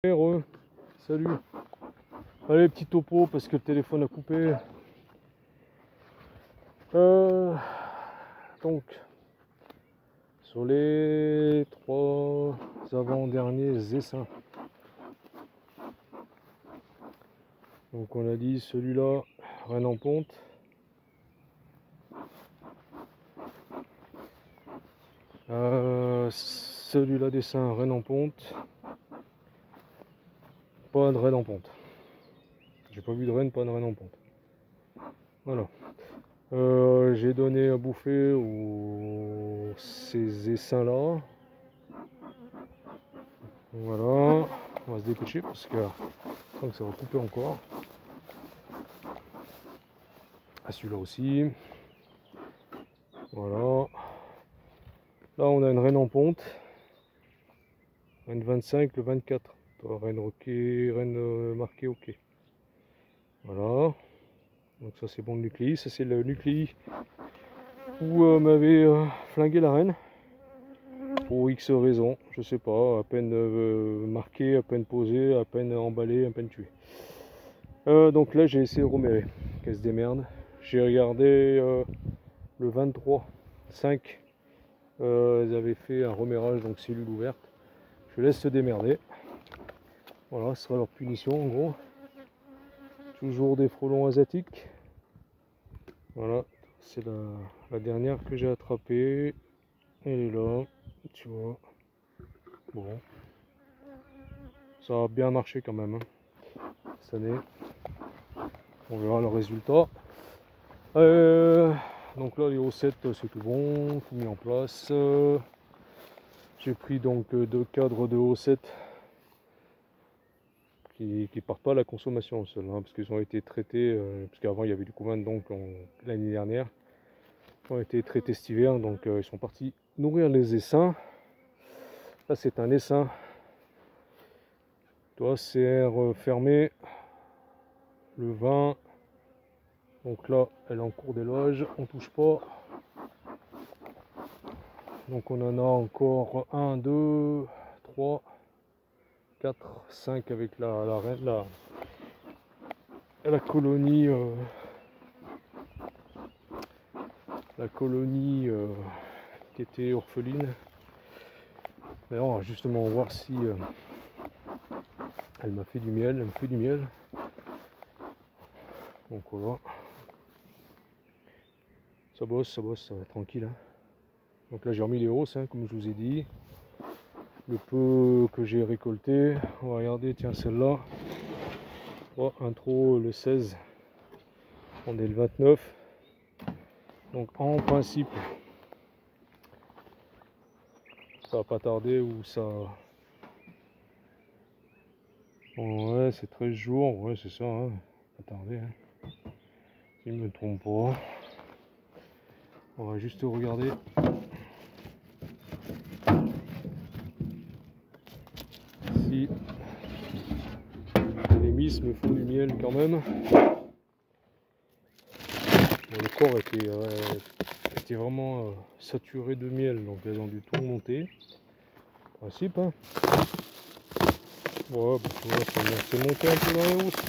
Salut. Allez, petit topo parce que le téléphone a coupé. Donc, sur les 3 avant-derniers essaims. Donc on a dit celui-là, Rennes en ponte. Celui-là dessin, Rennes en ponte. Pas de Rennes en ponte. J'ai pas vu de Rennes, pas de Rennes en ponte. Voilà. J'ai donné à bouffer ces essaims là. Voilà. On va se dépêcher parce que je sens que ça va couper encore. À celui-là aussi. Voilà. Là on a une Rennes en ponte. Rennes 25, le 24. Rennes marqué ok. Voilà. Donc ça c'est bon le nucléi. Ça c'est le nucléi où m'avait flingué la reine. Pour X raisons, je sais pas, à peine marqué, à peine posé, à peine emballé, à peine tué. Donc là j'ai essayé de remérer, qu'elle se démerde. J'ai regardé le 23-5, ils avaient fait un remérage, donc cellule ouverte. Je laisse se démerder. Voilà, ce sera leur punition en gros. Toujours des frelons asiatiques. Voilà, c'est la dernière que j'ai attrapée. Elle est là, tu vois. Bon, ça a bien marché quand même hein, cette année. On verra le résultat. Donc là les O7 c'est tout bon, tout mis en place. J'ai pris donc 2 cadres de O7 qui partent pas à la consommation seul, hein, parce qu'ils ont été traités, parce qu'avant il y avait du couvain donc l'année dernière. Ils ont été traités cet hiver, donc ils sont partis nourrir les essaims. Là c'est un essaim. Toi CR fermé le 20. Donc là elle est en cours d'éloge, on touche pas. Donc on en a encore 1, 2, 3, 4, 5 avec la colonie qui était orpheline. Mais on va justement voir si elle m'a fait du miel, elle me fait du miel. Donc voilà. Ça bosse, ça va tranquille. Hein. Donc là j'ai remis les hausses, hein, comme je vous ai dit. Le peu que j'ai récolté, on va regarder, tiens celle-là. Oh, intro le 16, on est le 29. Donc en principe, ça va pas tarder où ça... Bon, ouais, c'est 13 jours, ouais c'est ça, hein. Pas tarder. Hein. Si je me trompe pas. On va juste regarder. Si les miss me font du miel quand même. Bon, le corps était vraiment saturé de miel, donc elles ont dû tout remonter. Principe, hein. Ouais, bah, tu vois, c'est monté un peu dans les hausses.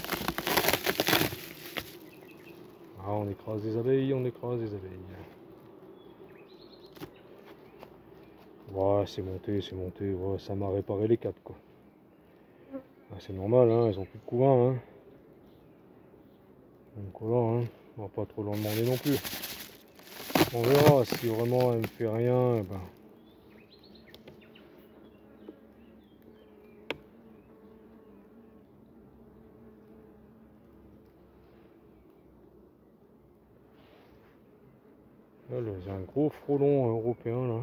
Ah, on écrase des abeilles, on écrase des abeilles. Ouais, c'est monté, ouais, ça m'a réparé les 4 quoi. Ah, c'est normal, hein, elles ont plus de couvain, hein. Donc voilà, hein, on va pas trop leur demander non plus. On verra si vraiment elle me fait rien, ben. Là, j'ai un gros frelon européen là.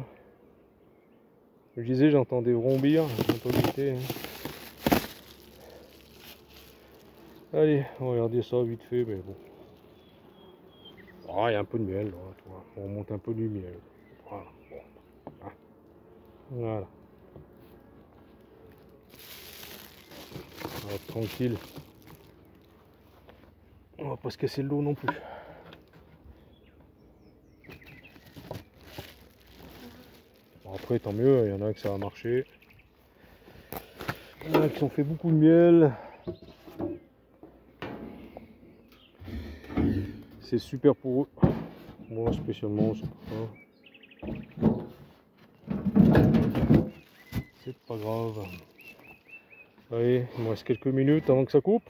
Je disais, j'entendais vrombir, j'entendais. Hein. Allez, on va regarder ça vite fait, mais bon. Ah, il y a un peu de miel, là, toi. On remonte un peu du miel. Voilà. Bon. Ah. Voilà. On va être tranquille. On va pas se casser le dos non plus. Bon, après, tant mieux, il y en a que ça va marcher. Il y en a qui ont fait beaucoup de miel. C'est super pour eux. Moi spécialement, c'est pas grave. Allez, il me reste quelques minutes avant que ça coupe.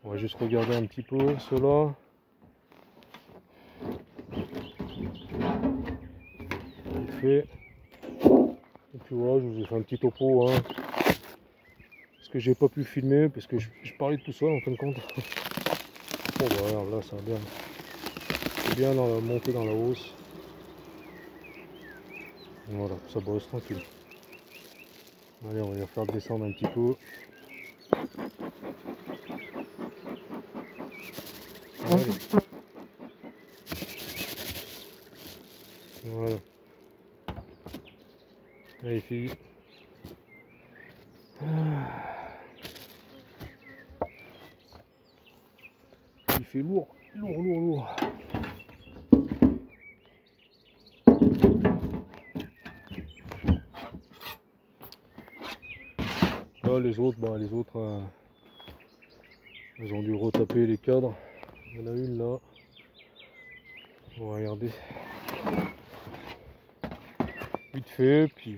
On va juste regarder un petit peu cela. Vite fait. Et puis voilà, je vous ai fait un petit topo. Hein. Ce que j'ai pas pu filmer parce que je parlais de tout ça en fin de compte. Bon bah alors là ça va bien. C'est bien dans la montée dans la hausse. Voilà, ça bosse tranquille. Allez, on va les faire descendre un petit peu. Allez. Voilà. Allez filles. Il fait lourd, lourd. Là les autres, ils ont dû retaper les cadres. Il y en a une là. On va regarder. Vite fait, puis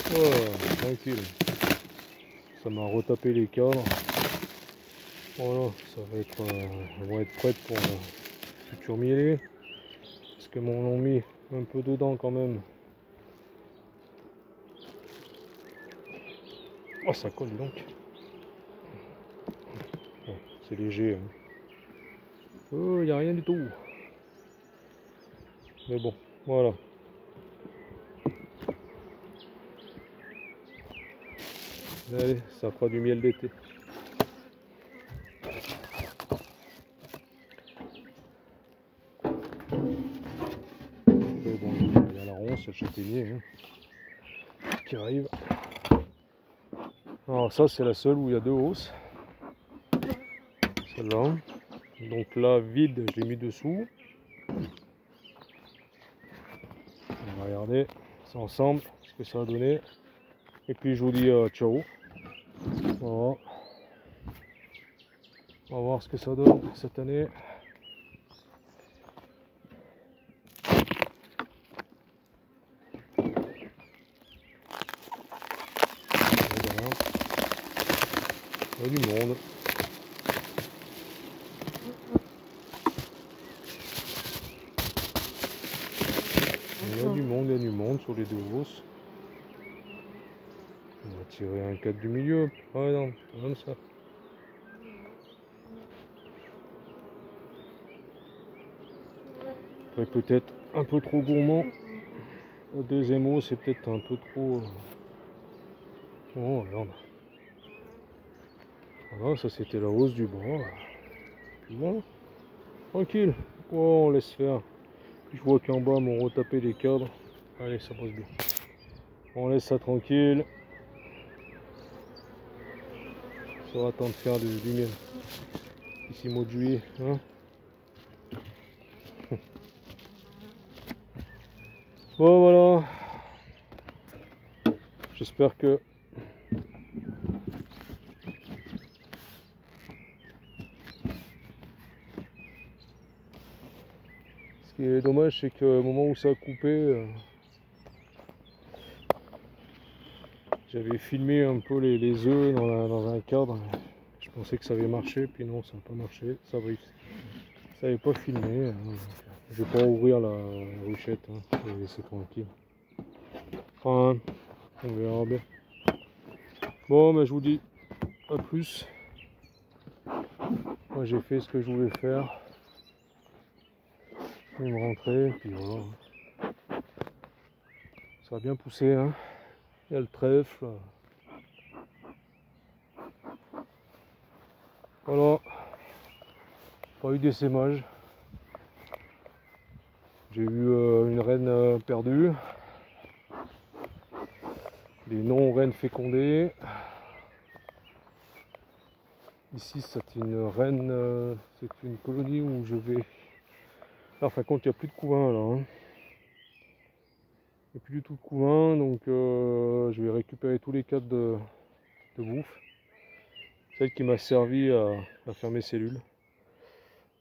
voilà, tranquille. Ça m'a retapé les cadres. Voilà, ça va être, elles vont être prêtes pour le futur mielé. Parce que m'en ont mis un peu dedans quand même. Oh, ça colle donc. Bon, c'est léger. Hein. Oh, il n'y a rien du tout. Mais bon, voilà. Allez, ça fera du miel d'été. Mais bon, il y a la ronce, le châtaignier hein, qui arrive. Alors ça, c'est la seule où il y a deux hausses. Celle-là. Donc là, vide, je l'ai mis dessous. On va regarder ça ensemble, ce que ça a donné. Et puis je vous dis ciao. Voilà. On va voir ce que ça donne cette année. Il y a du monde. Il y a du monde sur les deux hausses. On va tirer un cadre du milieu. Ah non, comme ça. Après peut-être un peu trop gourmand. La deuxième hausse c'est peut-être un peu trop. Oh regarde. Voilà, ça c'était la hausse du bras. Puis voilà. Tranquille. Oh, on laisse faire. Je vois qu'en bas m'ont retapé les cadres. Allez, ça bosse bien. On laisse ça tranquille. Ça va attendre de faire du miel. Ici mois de juillet. Hein. Bon voilà. J'espère que ce qui est dommage c'est qu'au moment où ça a coupé, j'avais filmé un peu les œufs dans un cadre. Je pensais que ça avait marché, puis non, ça n'a pas marché. Ça n'avait pas filmé. Hein. Je vais pas ouvrir la ruchette, hein. Je vais laisser tranquille. Enfin, on verra bien. Bon, mais je vous dis à plus. Moi, j'ai fait ce que je voulais faire. Je vais me rentrer, puis voilà. Ça a bien poussé, hein. Il y a le trèfle. Voilà. Pas eu d'essaimage. J'ai eu une reine perdue. Des non-reines fécondées. Ici c'est une reine, c'est une colonie où je vais... Alors, enfin compte, il n'y a plus de couvain là. Hein. Il n'y a plus du tout de couvain, donc je vais récupérer tous les cadres de bouffe. Celle qui m'a servi à faire mes cellules.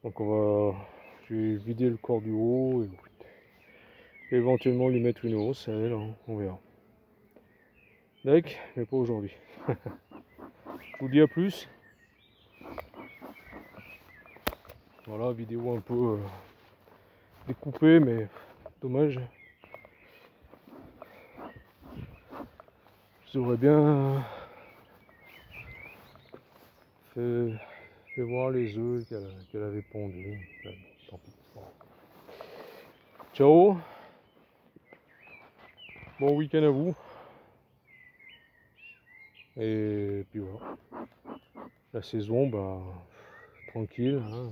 Donc je vais vider le corps du haut et éventuellement lui mettre une hausse à elle, hein, on verra. D'accord, mais pas aujourd'hui. Je vous dis à plus. Voilà, vidéo un peu découpée, mais dommage. J'aurais bien fait voir les œufs qu'elle avait pondus. Tant pis. Bon. Ciao. Bon week-end à vous. Et puis voilà. La saison, bah, tranquille. Hein.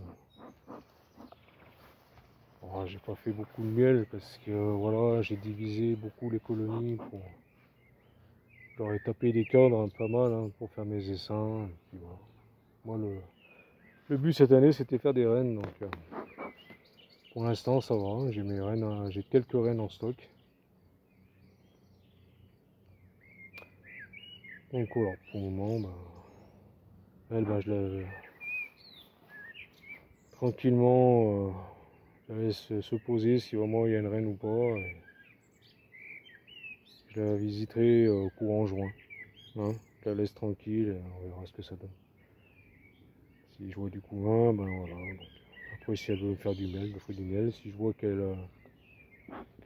Oh, j'ai pas fait beaucoup de miel parce que voilà, j'ai divisé beaucoup les colonies pour. J'aurais tapé des cadres pas mal hein, pour faire mes essaims. Et puis voilà. Moi, le but cette année, c'était faire des rennes. Donc, pour l'instant, ça va. Hein. J'ai mes rennes, j'ai quelques rennes en stock. Donc voilà, pour le moment, bah, elle, bah, je la tranquillement, je la laisse se poser si vraiment il y a une reine ou pas. Et je la visiterai courant juin. Hein. Je la laisse tranquille, et on verra ce que ça donne. Si je vois du couvain, ben voilà. Donc, après, si elle veut faire du miel, je ferai du miel. Si je vois qu'elle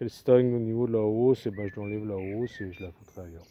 stagne au niveau de la hausse, et ben je lui enlève la hausse et je la foutrai ailleurs.